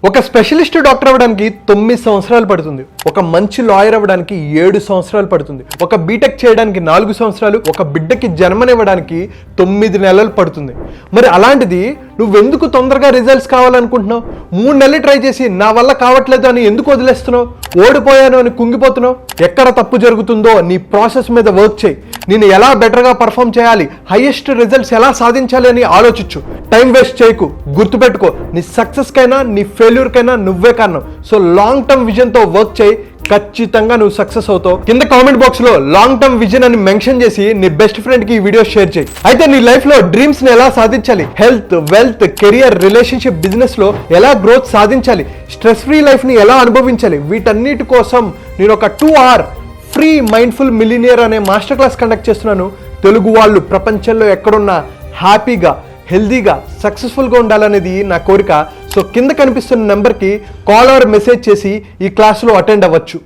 ఒక specialist doctor అవ్వడానికి 9 సంవత్సరాలు పడుతుంది. ఒక మంచి లాయర్ అవ్వడానికి 7 సంవత్సరాలు పడుతుంది. ఒక బీటెక్ చేయడానికి 4 సంవత్సరాలు, ఒక బిడ్డకి జన్మనివ్వడానికి 9 నెలలు పడుతుంది. మరి అలాంటిది నువ్వెందుకు తొందరగా రిజల్ట్స్ కావాలనుకుంటున్నావు? 3 నెలలు ట్రై చేసి నా వల్ల కావట్లేదు అని ఎందుకు వదిలేస్తున్నావు? ఓడిపోయాను అని కుంగిపోతున్నావు? ఎక్కడ తప్పు జరుగుతుందో నీ ప్రాసెస్ మీద వర్క్ చేయి. నేను ఎలా బెటర్గా పర్ఫామ్ చేయాలి, హైయెస్ట్ రిజల్ట్స్ ఎలా సాధించాలి అని ఆలోచించు. టైం వేస్ట్ చేయకు. గుర్తుపెట్టుకో, నీ సక్సెస్కైనా నీ ఫెయిల్యూర్కైనా నువ్వే కారణం. సో లాంగ్ టర్మ్ విజన్తో వర్క్ చేయి, ఖచ్చితంగా నువ్వు సక్సెస్ అవుతావు. కింద కామెంట్ బాక్స్ లో లాంగ్ టర్మ్ విజన్ అని మెన్షన్ చేసి నీ బెస్ట్ ఫ్రెండ్ కి ఈ వీడియో షేర్ చేయి. అయితే నీ లైఫ్ లో డ్రీమ్స్ ని ఎలా సాధించాలి, health, wealth, career, relationship, business లో ఎలా గ్రోత్ సాధించాలి, స్ట్రెస్ ఫ్రీ లైఫ్ ని ఎలా అనుభవించాలి, వీటన్నిటి కోసం నేను ఒక 2 hour ఫ్రీ మైండ్ఫుల్ మిలినియర్ అనే మాస్టర్ క్లాస్ కండక్ట్ చేస్తున్నాను. తెలుగు వాళ్ళు ప్రపంచంలో ఎక్కడున్నా హ్యాపీగా, హెల్దీగా, సక్సెస్ఫుల్గా ఉండాలనేది నా కోరిక. సో కింద కనిపిస్తున్న నెంబర్కి కాల్ ఆర్ మెసేజ్ చేసి ఈ క్లాస్లో అటెండ్ అవ్వచ్చు.